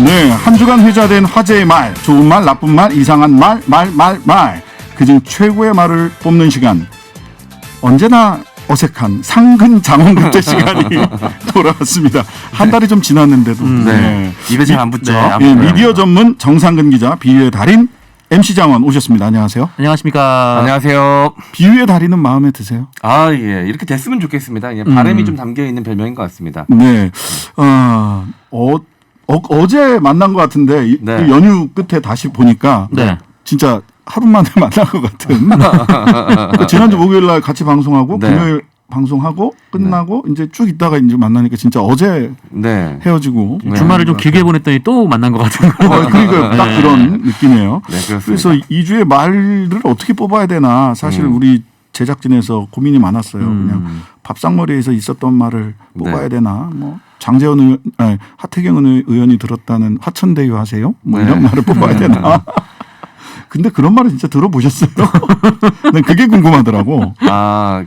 네, 한 주간 회자된 화제의 말, 좋은 말, 나쁜 말, 이상한 말. 그중 최고의 말을 뽑는 시간. 언제나 어색한 상근 장원급제 시간이 돌아왔습니다. 한 달이 좀 지났는데도. 네. 입에 잘 안 붙죠. 예, 미디어 전문 정상근 기자, 비유의 달인 MC 장원 오셨습니다. 안녕하세요. 안녕하십니까. 안녕하세요. 비유의 달인은 마음에 드세요? 아, 예. 이렇게 됐으면 좋겠습니다. 예, 바람이 좀 담겨 있는 별명인 것 같습니다. 네. 어제 만난 것 같은데 네. 그 연휴 끝에 다시 보니까 네. 진짜 하루 만에 만난 것 같은. 지난주 목요일 날 같이 방송하고 네. 금요일 방송하고 끝나고 이제 쭉 있다가 이제 만나니까 진짜 어제 네. 헤어지고 네. 주말을 좀 길게 보냈더니 또 만난 것 같은 거. 그러니까 딱 그런 느낌이에요. 네, 그렇습니다. 그래서 2주의 말을 어떻게 뽑아야 되나 사실 우리 제작진에서 고민이 많았어요. 그냥 밥상머리에서 있었던 말을 뽑아야 네. 되나 뭐 장재원 의원, 하태경 의원이 들었다는 화천대유 하세요? 뭐 네. 이런 말을 뽑아야 되나? 근데 그런 말을 진짜 들어보셨어요? 난 그게 궁금하더라고. 아,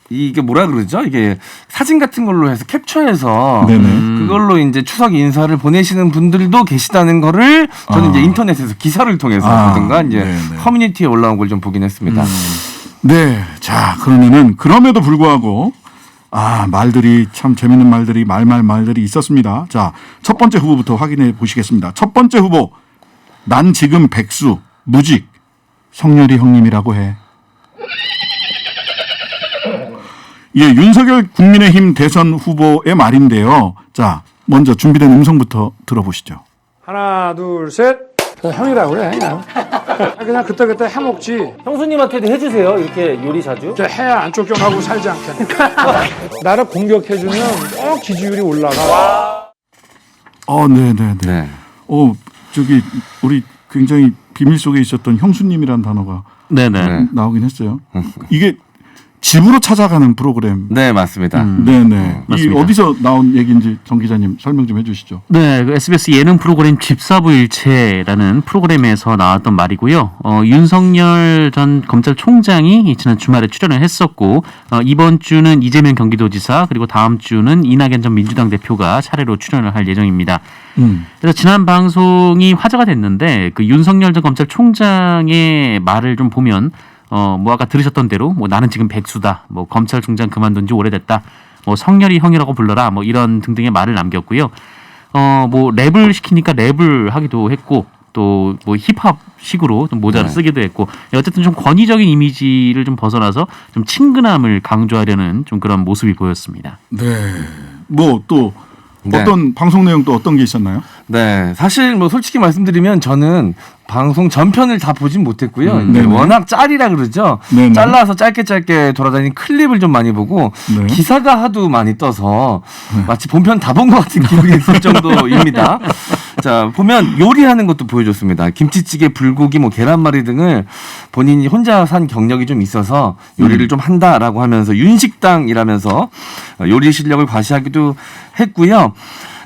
이게 뭐라 그러죠? 이게 사진 같은 걸로 해서 캡처해서 네네. 그걸로 이제 추석 인사를 보내시는 분들도 계시다는 거를 저는 이제 인터넷에서 기사를 통해서든가 이제 네네. 커뮤니티에 올라온 걸 좀 보긴 했습니다. 네. 자, 그러면은 그럼에도 불구하고 말들이 참 재밌는 말들이 말들이 있었습니다. 자, 첫 번째 후보부터 확인해 보시겠습니다. 첫 번째 후보. 난 지금 백수, 무직, 성렬이 형님이라고 해. 예, 윤석열 국민의힘 대선 후보의 말인데요. 자, 먼저 준비된 음성부터 들어보시죠. 하나, 둘, 셋. 형이라고 그래, 그냥 그때 해먹지. 형수님한테도 해주세요. 이렇게 요리 자주. 이제 해야 안 쫓겨나고 살지 않겠네. 나를 공격해주면 지지율이 올라가. 네네네. 네. 우리 굉장히 비밀 속에 있었던 형수님이라는 단어가 네네. 네. 나오긴 했어요. 이게 집으로 찾아가는 프로그램. 네, 맞습니다. 네네. 이 맞습니다. 어디서 나온 얘기인지 정 기자님 설명 좀 해주시죠. 네, 그 SBS 예능 프로그램 집사부일체라는 프로그램에서 나왔던 말이고요. 윤석열 전 검찰총장이 지난 주말에 출연을 했었고 이번 주는 이재명 경기도지사 그리고 다음 주는 이낙연 전 민주당 대표가 차례로 출연을 할 예정입니다. 그래서 지난 방송이 화제가 됐는데 그 윤석열 전 검찰총장의 말을 좀 보면 뭐 아까 들으셨던 대로 뭐 나는 지금 백수다, 뭐 검찰총장 그만둔 지 오래됐다, 뭐 성렬이 형이라고 불러라, 뭐 이런 등등의 말을 남겼고요. 뭐 랩을 시키니까 랩을 하기도 했고 또 뭐 힙합식으로 좀 모자를 쓰기도 했고 어쨌든 좀 권위적인 이미지를 좀 벗어나서 좀 친근함을 강조하려는 좀 그런 모습이 보였습니다. 네. 뭐 또 네. 어떤 방송 내용 또 어떤 게 있었나요? 네, 사실 뭐 솔직히 말씀드리면 저는 방송 전편을 다 보진 못했고요. 이제 네네. 워낙 짤이라 그러죠. 네네. 잘라서 짧게 돌아다니는 클립을 좀 많이 보고 네. 기사가 하도 많이 떠서 마치 본편 다 본 것 같은 기분이 들 정도입니다. 자, 보면 요리하는 것도 보여줬습니다. 김치찌개, 불고기, 뭐 계란말이 등을 본인이 혼자 산 경력이 좀 있어서 요리를 좀 한다라고 하면서 윤식당이라면서 요리 실력을 과시하기도 했고요.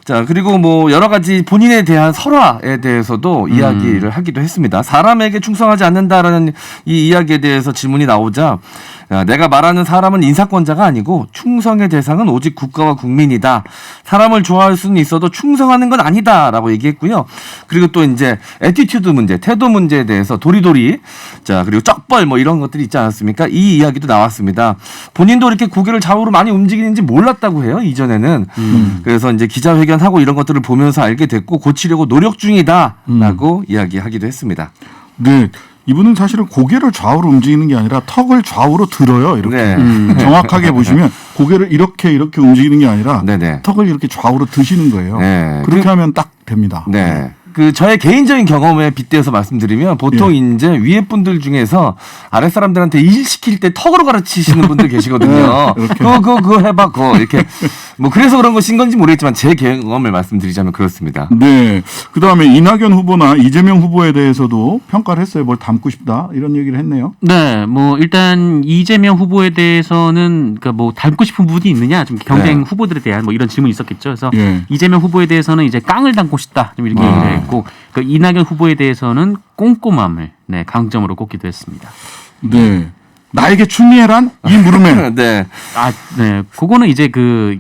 자, 그리고 뭐 여러 가지 본인에 대한 설화에 대해서도 이야기를 하기도 했습니다. 사람에게 충성하지 않는다라는 이 이야기에 대해서 질문이 나오자 내가 말하는 사람은 인사권자가 아니고 충성의 대상은 오직 국가와 국민이다. 사람을 좋아할 수는 있어도 충성하는 건 아니다라고 얘기했고요. 그리고 또 이제 애티튜드 문제, 태도 문제에 대해서 도리도리 자, 그리고 쩍벌 뭐 이런 것들이 있지 않았습니까? 이 이야기도 나왔습니다. 본인도 이렇게 고개를 좌우로 많이 움직이는지 몰랐다고 해요. 이전에는. 그래서 이제 기자회견하고 이런 것들을 보면서 알게 됐고 고치려고 노력 중이다라고 이야기하기도 했습니다. 네. 이분은 사실은 고개를 좌우로 움직이는 게 아니라 턱을 좌우로 들어요. 이렇게. 네. 정확하게 보시면 고개를 이렇게 움직이는 게 아니라 네네. 턱을 이렇게 좌우로 드시는 거예요. 네. 그렇게 하면 딱 됩니다. 네. 저의 개인적인 경험에 빗대어서 말씀드리면 보통 이제 위에 분들 중에서 아랫 사람들한테 일 시킬 때 턱으로 가르치시는 분들 계시거든요. 그거 해봐, 그거. 이렇게. 뭐 그래서 그런 것인 건지 모르겠지만 제 경험을 말씀드리자면 그렇습니다. 네. 그 다음에 이낙연 후보나 이재명 후보에 대해서도 평가를 했어요. 뭘 닮고 싶다. 이런 얘기를 했네요. 네, 뭐 일단 이재명 후보에 대해서는 그러니까 뭐 닮고 싶은 부분이 있느냐, 좀 경쟁 네. 후보들에 대한 뭐 이런 질문이 있었겠죠. 그래서 예. 이재명 후보에 대해서는 이제 깡을 닮고 싶다, 좀 이렇게 얘기를 했고, 그 이낙연 후보에 대해서는 꼼꼼함을 강점으로 꼽기도 했습니다. 네. 나에게 춘리해란 이 물음에 네. 네, 그거는 이제 그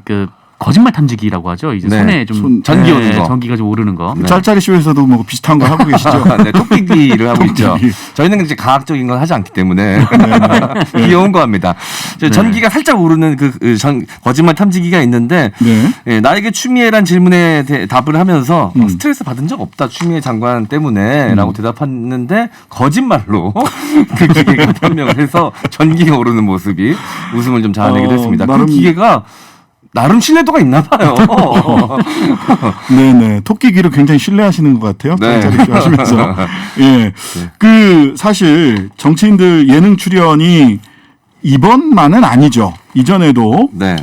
거짓말 탐지기라고 하죠. 이제 네. 손에 좀 전기 오는 거. 전기가 좀 오르는 거. 짤짤이 쇼에서도 뭐 비슷한 거 하고 계시죠? 네, 토끼기를 하고 있죠. 토끼기. 저희는 이제 과학적인 건 하지 않기 때문에 귀여운 거 합니다. 전기가 살짝 오르는 거짓말 탐지기가 있는데 네. 예, 나에게 추미애란 질문에 답을 하면서 스트레스 받은 적 없다 추미애 장관 때문에라고 대답했는데 거짓말로 그 기계가 판명을 해서 전기가 오르는 모습이 웃음을 좀 자아내기도 했습니다. 나름- 그 기계가 나름 신뢰도가 있나 봐요. 네네. 토끼기를 굉장히 신뢰하시는 것 같아요. 네. 짤짤이 쇼 하시면서. 예. 그 사실 정치인들 예능 출연이 이번만은 아니죠. 이전에도 네.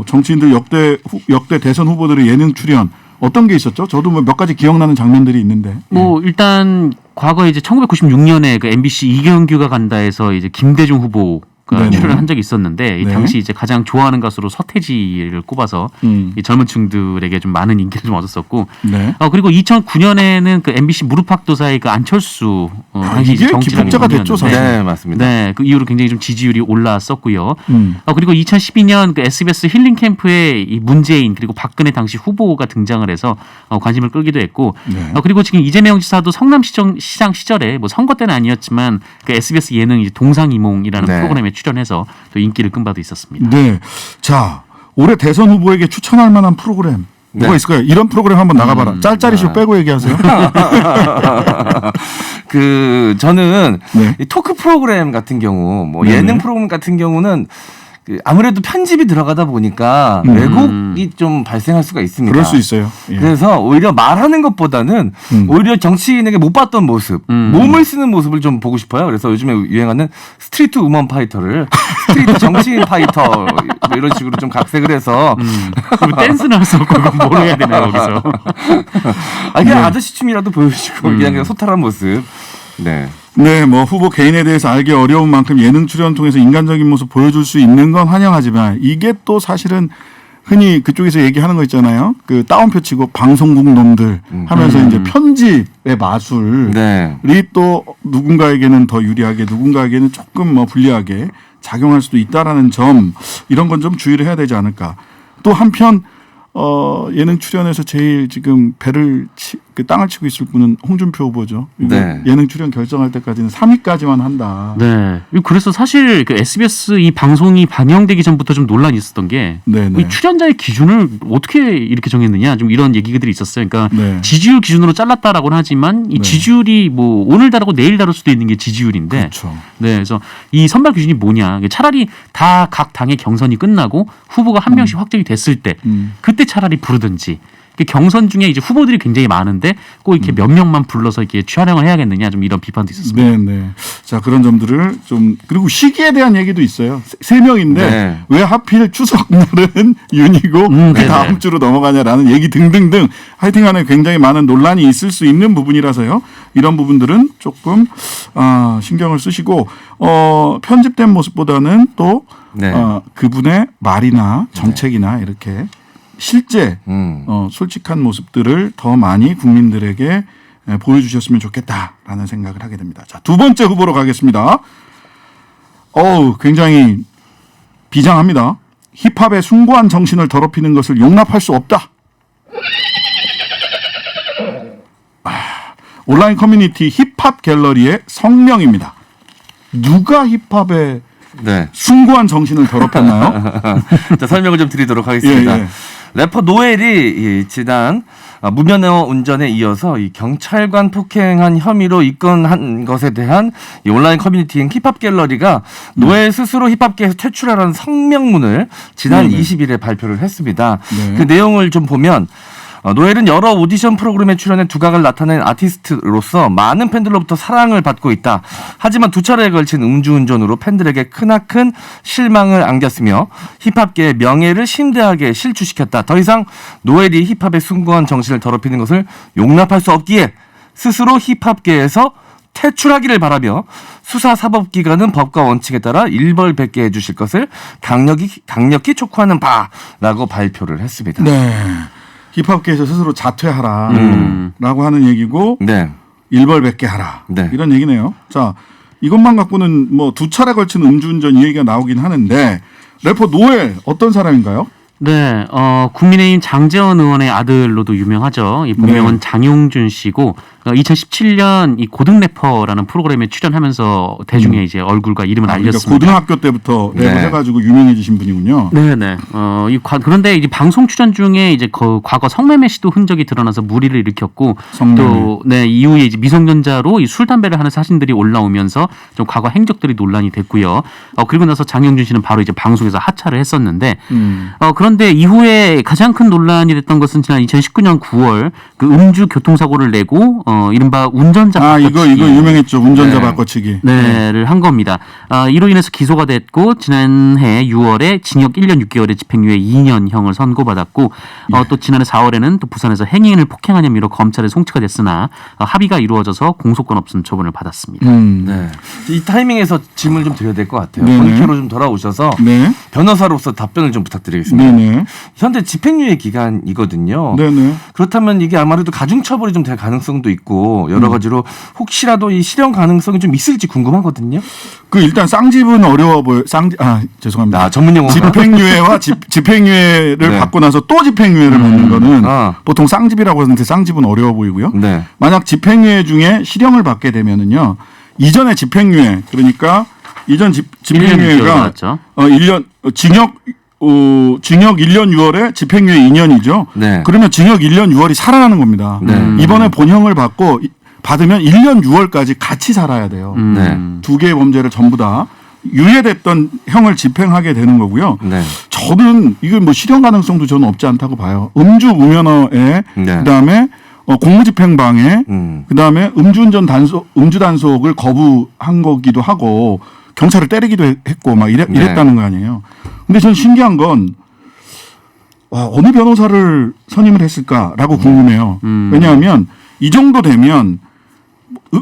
정치인들 역대 대선 후보들의 예능 출연 어떤 게 있었죠? 저도 뭐 몇 가지 기억나는 장면들이 있는데. 뭐 일단 과거에 이제 1996년에 그 MBC 이경규가 간다에서 이제 김대중 후보가 네네. 출연을 한 적이 있었는데 이 네. 당시 이제 가장 좋아하는 가수로 서태지를 꼽아서 이 젊은 층들에게 좀 많은 인기를 좀 얻었었고 네. 그리고 2009년에는 그 MBC 무릎팍도사의 그 안철수 당시 이게 정치인이 기폭제가 됐죠, 사실. 네, 맞습니다. 네, 그 이후로 굉장히 좀 지지율이 올랐었고요. 음. 그리고 2012년 그 SBS 힐링 캠프에 이 문재인 그리고 박근혜 당시 후보가 등장을 해서 관심을 끌기도 했고, 네. 그리고 지금 이재명 지사도 성남시장 시절에 뭐 선거 때는 아니었지만 그 SBS 예능 이제 동상이몽이라는 네. 프로그램에 출연해서 또 인기를 끈 바도 있었습니다. 네. 자, 올해 대선 후보에게 추천할 만한 프로그램 뭐가 네. 있을까요? 이런 프로그램 한번 나가봐라. 짤짤이 쇼 빼고 얘기하세요. 저는 네. 이 토크 프로그램 같은 경우, 뭐 네네. 예능 프로그램 같은 경우는 아무래도 편집이 들어가다 보니까 왜곡이 좀 발생할 수가 있습니다. 그럴 수 있어요. 예. 그래서 오히려 말하는 것보다는 오히려 정치인에게 못 봤던 모습, 몸을 쓰는 모습을 좀 보고 싶어요. 그래서 요즘에 유행하는 스트리트 우먼 파이터를 스트리트 정치인 파이터 뭐 이런 식으로 좀 각색을 해서 그럼 댄스는 할 수 없고 그럼 뭘 해야 되나요 거기서? 그냥 아저씨 춤이라도 보여주고 그냥 소탈한 모습. 네. 네, 뭐 후보 개인에 대해서 알기 어려운 만큼 예능 출연 통해서 인간적인 모습 보여줄 수 있는 건 환영하지만 이게 또 사실은 흔히 그쪽에서 얘기하는 거 있잖아요. 그 따옴표 치고 방송국 놈들 하면서 이제 편집의 마술이 네. 또 누군가에게는 더 유리하게 누군가에게는 조금 뭐 불리하게 작용할 수도 있다라는 점 이런 건 좀 주의를 해야 되지 않을까. 또 한편 예능 출연에서 제일 지금 그 땅을 치고 있을 분은 홍준표 후보죠. 이거 네. 예능 출연 결정할 때까지는 3위까지만 한다. 네. 그래서 사실 그 SBS 이 방송이 방영되기 전부터 좀 논란이 있었던 게 네네. 이 출연자의 기준을 어떻게 이렇게 정했느냐 좀 이런 얘기들이 있었어요. 그러니까 네. 지지율 기준으로 잘랐다라고는 하지만 이 네. 지지율이 뭐 오늘 다르고 내일 다를 수도 있는 게 지지율인데 그렇죠. 네, 그래서 이 선발 기준이 뭐냐? 차라리 다 각 당의 경선이 끝나고 후보가 한 명씩 확정이 됐을 때 그때 차라리 부르든지. 경선 중에 이제 후보들이 굉장히 많은데 꼭 이렇게 몇 명만 불러서 이렇게 촬영을 해야겠느냐 좀 이런 비판도 있었습니다. 네, 네. 자, 그런 점들을 좀 그리고 시기에 대한 얘기도 있어요. 세 명인데 네. 왜 하필 추석날은 윤이고 왜 네네. 다음 주로 넘어가냐라는 얘기 등등등 하여튼간에 굉장히 많은 논란이 있을 수 있는 부분이라서요. 이런 부분들은 조금 신경을 쓰시고 편집된 모습보다는 또 네. 그분의 말이나 정책이나 이렇게 실제 솔직한 모습들을 더 많이 국민들에게 보여주셨으면 좋겠다라는 생각을 하게 됩니다. 자, 두 번째 후보로 가겠습니다. 굉장히 비장합니다. 힙합의 숭고한 정신을 더럽히는 것을 용납할 수 없다. 온라인 커뮤니티 힙합 갤러리의 성명입니다. 누가 힙합의 네. 숭고한 정신을 더럽혔나요? 자, 설명을 좀 드리도록 하겠습니다. 예, 예. 래퍼 노엘이 지난 무면허 운전에 이어서 이 경찰관 폭행한 혐의로 입건한 것에 대한 이 온라인 커뮤니티인 힙합 갤러리가 노엘 스스로 힙합계에서 퇴출하라는 성명문을 지난 네네. 20일에 발표를 했습니다. 네. 그 내용을 좀 보면 노엘은 여러 오디션 프로그램에 출연해 두각을 나타낸 아티스트로서 많은 팬들로부터 사랑을 받고 있다. 하지만 두 차례에 걸친 음주운전으로 팬들에게 크나큰 실망을 안겼으며 힙합계의 명예를 심대하게 실추시켰다. 더 이상 노엘이 힙합의 숭고한 정신을 더럽히는 것을 용납할 수 없기에 스스로 힙합계에서 퇴출하기를 바라며 수사사법기관은 법과 원칙에 따라 일벌백계 해주실 것을 강력히 촉구하는 바라고 발표를 했습니다. 네. 힙합계에서 스스로 자퇴하라 라고 하는 얘기고 네. 일벌백계 하라 네. 이런 얘기네요. 자, 이것만 갖고는 뭐 두 차례 걸친 음주운전 이 얘기가 나오긴 하는데 래퍼 노엘 어떤 사람인가요? 네, 국민의힘 장제원 의원의 아들로도 유명하죠. 이 본명은 네. 장용준 씨고 2017년 이 고등 래퍼라는 프로그램에 출연하면서 대중의 이제 얼굴과 이름을 그러니까 알렸습니다. 고등학교 때부터 랩을 네. 해가지고 유명해지신 분이군요. 네네. 그런데 이제 방송 출연 중에 이제 과거 성매매 시도 흔적이 드러나서 물의를 일으켰고 성매매. 또 네, 이후에 이제 미성년자로 이 술 담배를 하는 사진들이 올라오면서 좀 과거 행적들이 논란이 됐고요. 그리고 나서 장영준 씨는 바로 이제 방송에서 하차를 했었는데 그런데 이후에 가장 큰 논란이 됐던 것은 지난 2019년 9월 그 음주 교통사고를 내고 이른바 운전자 이거 바꿔치기. 유명했죠. 운전자 네. 바꿔치기. 를 한 겁니다. 이로 인해서 기소가 됐고 지난해 6월에 징역 1년 6개월에 집행유예 2년형을 선고받았고 또 지난해 4월에는 또 부산에서 행인을 폭행한 혐의로 검찰에 송치가 됐으나 합의가 이루어져서 공소권 없음 처분을 받았습니다. 네. 이 타이밍에서 질문을 좀 드려야 될 것 같아요. 네네. 본캐로 좀 돌아오셔서 네. 변호사로서 답변을 좀 부탁드리겠습니다. 네네. 현재 집행유예 기간이거든요. 네네. 그렇다면 이게 아무래도 가중처벌이 좀 될 가능성도 있고 여러 가지로 혹시라도 이 실형 가능성이 좀 있을지 궁금하거든요. 일단 쌍집은 어려워 보여. 죄송합니다. 전문 용어가 집행유예와 집행유예를 네. 받고 나서 또 집행유예를 받는 거는 아. 보통 쌍집이라고 하는데 쌍집은 어려워 보이고요. 네. 만약 집행유예 중에 실형을 받게 되면은요. 이전에 집행유예 그러니까 이전 1년 6개월 집행유예가 받았죠. 1년 징역 1년 6월에 집행유예 2년이죠. 네. 그러면 징역 1년 6월이 살아나는 겁니다. 네. 이번에 본형을 받으면 1년 6월까지 같이 살아야 돼요. 네. 두 개의 범죄를 전부 다 유예됐던 형을 집행하게 되는 거고요. 네. 저는 이건 뭐 실형 가능성도 저는 없지 않다고 봐요. 음주 무면허에 네. 그다음에 공무집행방해 그다음에 음주 단속을 거부한 거기도 하고 경찰을 때리기도 했고 막 이랬다는 거 아니에요. 근데 전 신기한 건 어느 변호사를 선임을 했을까라고 궁금해요. 왜냐하면 이 정도 되면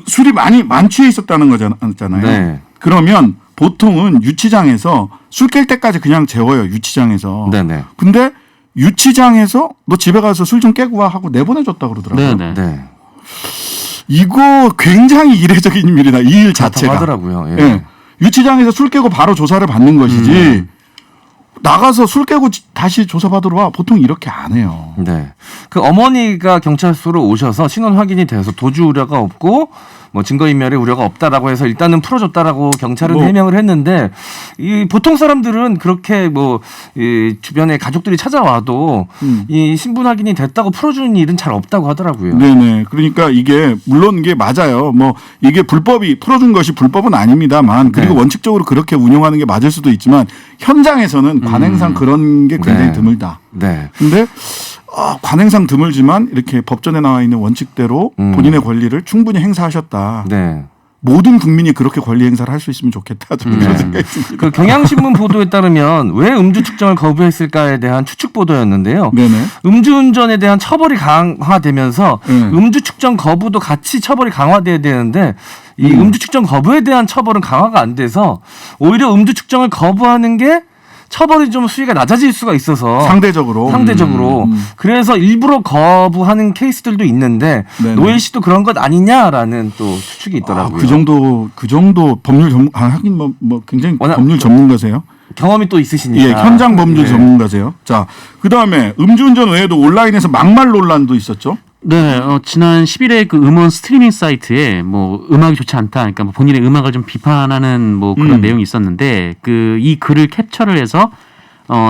술이 많이 만취해 있었다는 거잖아요. 네. 그러면 보통은 유치장에서 술 깰 때까지 그냥 재워요. 유치장에서. 네네. 근데 유치장에서 너 집에 가서 술 좀 깨고 와 하고 내보내줬다 그러더라고요. 네네. 네. 이거 굉장히 이례적인 일이다. 이 일 자체가. 하더라고요. 예. 예. 유치장에서 술 깨고 바로 조사를 받는 것이지 나가서 술 깨고 다시 조사받으러 와 보통 이렇게 안 해요. 네. 그 어머니가 경찰서로 오셔서 신원 확인이 돼서 도주 우려가 없고 뭐 증거인멸의 우려가 없다라고 해서 일단은 풀어줬다라고 경찰은 해명을 했는데 이 보통 사람들은 그렇게 이 주변에 가족들이 찾아와도 이 신분 확인이 됐다고 풀어주는 일은 잘 없다고 하더라고요. 네네. 그러니까 이게 물론 이게 맞아요. 이게 풀어준 것이 불법은 아닙니다만 그리고 네. 원칙적으로 그렇게 운영하는 게 맞을 수도 있지만 현장에서는 관행상 그런 게 굉장히 네. 드물다. 네. 근데 관행상 드물지만 이렇게 법전에 나와 있는 원칙대로 본인의 권리를 충분히 행사하셨다. 네. 모든 국민이 그렇게 권리 행사를 할 수 있으면 좋겠다. 저는 그런 생각이 듭니다. 그 경향신문 보도에 따르면 왜 음주 측정을 거부했을까에 대한 추측 보도였는데요. 네네. 음주운전에 대한 처벌이 강화되면서 음주 측정 거부도 같이 처벌이 강화돼야 되는데 이 음주 측정 거부에 대한 처벌은 강화가 안 돼서 오히려 음주 측정을 거부하는 게 처벌이 좀 수위가 낮아질 수가 있어서 상대적으로. 그래서 일부러 거부하는 케이스들도 있는데 네네. 노엘 씨도 그런 것 아니냐라는 또 추측이 있더라고요. 그 정도 법률 전문 하긴 굉장히 워낙 법률 전문가세요. 경험이 또 있으시니까. 예, 현장 법률 네. 전문가세요. 자, 그다음에 음주운전 외에도 온라인에서 막말 논란도 있었죠. 네, 지난 10일에 그 음원 스트리밍 사이트에 음악이 좋지 않다. 그러니까 본인의 음악을 좀 비판하는 그런 내용이 있었는데 이 글을 캡처를 해서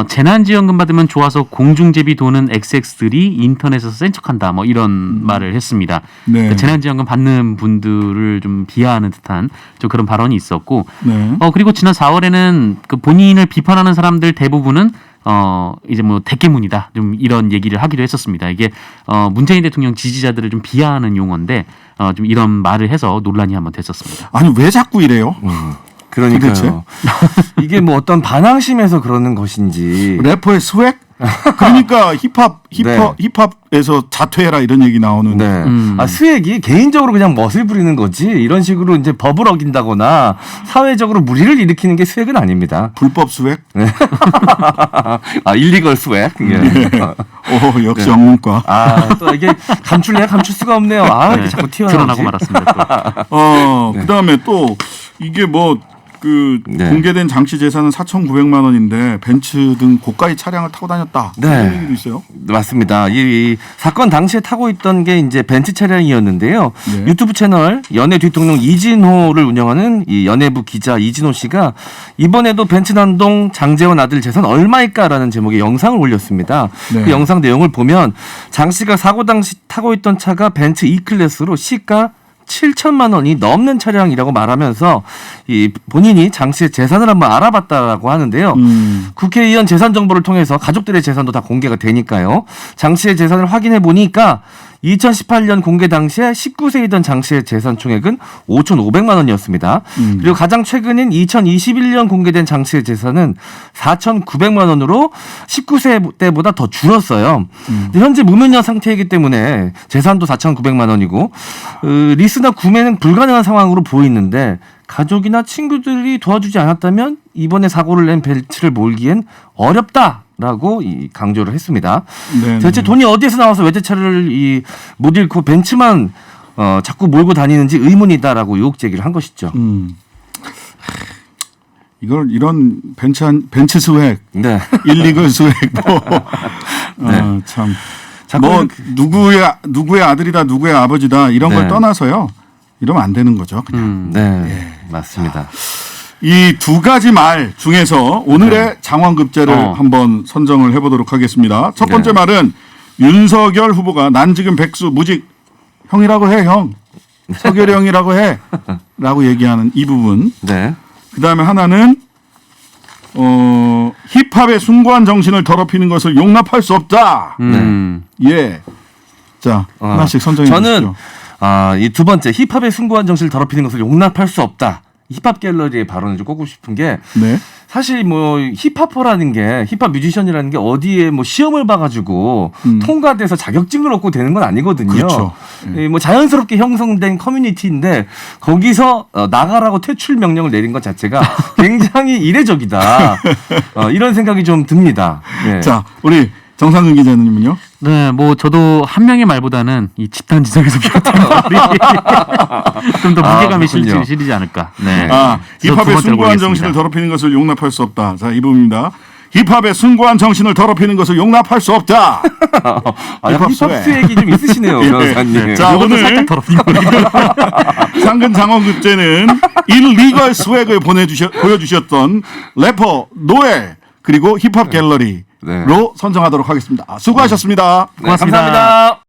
재난지원금 받으면 좋아서 공중제비 도는 XX들이 인터넷에서 센 척한다. 이런 말을 했습니다. 네. 그러니까 재난지원금 받는 분들을 좀 비하하는 듯한 좀 그런 발언이 있었고, 네. 그리고 지난 4월에는 그 본인을 비판하는 사람들 대부분은 이제 대깨문이다. 좀 이런 얘기를 하기도 했었습니다. 이게 문재인 대통령 지지자들을 좀 비하하는 용어인데 좀 이런 말을 해서 논란이 한번 됐었습니다. 아니 왜 자꾸 이래요? 그러니까요. 이게 어떤 반항심에서 그러는 것인지. 래퍼의 스웩? 그러니까 네. 힙합에서 자퇴해라 이런 얘기 나오는. 네. 스웩이 개인적으로 그냥 멋을 부리는 거지 이런 식으로 이제 법을 어긴다거나 사회적으로 무리를 일으키는 게 스웩은 아닙니다. 불법 스웩? 일리걸 스웩. 예. 오, 역시 영문과. 또 이게 감출 수가 없네요. 이게 자꾸 튀어나오지. 드러나고 말았습니다. 또. 그다음에 또 이게 그 네. 공개된 장씨 재산은 4,900만 원인데 벤츠 등 고가의 차량을 타고 다녔다. 네. 이런 얘기도 있어요. 맞습니다. 이 사건 당시에 타고 있던 게 이제 벤츠 차량이었는데요. 네. 유튜브 채널 연예 뒤통령 이진호를 운영하는 이 연예부 기자 이진호 씨가 이번에도 벤츠 난동 장재원 아들 재산 얼마일까라는 제목의 영상을 올렸습니다. 네. 그 영상 내용을 보면 장 씨가 사고 당시 타고 있던 차가 벤츠 E클래스로 시가 7천만 원이 넘는 차량이라고 말하면서 이 본인이 장 씨의 재산을 한번 알아봤다라고 하는데요. 국회의원 재산 정보를 통해서 가족들의 재산도 다 공개가 되니까요. 장 씨의 재산을 확인해 보니까 2018년 공개 당시에 19세이던 장 씨의 재산 총액은 5,500만 원이었습니다. 그리고 가장 최근인 2021년 공개된 장 씨의 재산은 4,900만 원으로 19세 때보다 더 줄었어요. 근데 현재 무면허 상태이기 때문에 재산도 4,900만 원이고 리스나 구매는 불가능한 상황으로 보이는데 가족이나 친구들이 도와주지 않았다면 이번에 사고를 낸 벤츠를 몰기엔 어렵다라고 강조를 했습니다. 네, 대체 돈이 어디에서 나와서 외제차를 못 잃고 벤츠만 자꾸 몰고 다니는지 의문이다라고 의혹 제기를 한 것이죠. 이걸 이런 벤츠 스웩, 네. 1리그 스웩 네. 참. 자꾸 뭐 이렇게- 누구의 아들이다 누구의 아버지다 이런 걸 네. 떠나서요. 이러면 안 되는 거죠. 그냥. 네. 맞습니다. 이 두 가지 말 중에서 오늘의 장황급제를 한번 선정을 해보도록 하겠습니다. 첫 번째 네. 말은 윤석열 후보가 난 지금 백수 무직 형이라고 해 형. 석열이 형이라고 해 라고 얘기하는 이 부분. 네. 그다음에 하나는 힙합의 숭고한 정신을 더럽히는 것을 용납할 수 없다. 예. 자, 하나씩 선정해 저는 주시죠. 이 두 번째 힙합의 숭고한 정신을 더럽히는 것을 용납할 수 없다. 힙합 갤러리의 발언을 좀 꼽고 싶은 게 네. 사실 뭐 힙합퍼라는 게 힙합 뮤지션이라는 게 어디에 뭐 시험을 봐가지고 통과돼서 자격증을 얻고 되는 건 아니거든요. 그렇죠. 뭐 자연스럽게 형성된 커뮤니티인데 거기서 나가라고 퇴출 명령을 내린 것 자체가 굉장히 이례적이다. 이런 생각이 좀 듭니다. 네. 자, 우리 정상근 기자님은요? 네, 뭐 저도 한 명의 말보다는 이 집단 지성에서 비롯된 말이 좀 더 무게감이 그렇군요. 실리지 않을까. 네. 아, 그래서 두 힙합의 번째로 숭고한 보겠습니다. 정신을 더럽히는 것을 용납할 수 없다. 자, 이 부분입니다. 힙합의 숭고한 정신을 더럽히는 것을 용납할 수 없다. 힙합 스웩이 좀 있으시네요, 변호사님. 자, 이것도 오늘 살짝 더럽힌 상근 장원급제는 일리걸 스웩을 보여주셨던 래퍼 노엘 그리고 힙합 갤러리로 네. 선정하도록 하겠습니다. 수고하셨습니다. 네, 감사합니다.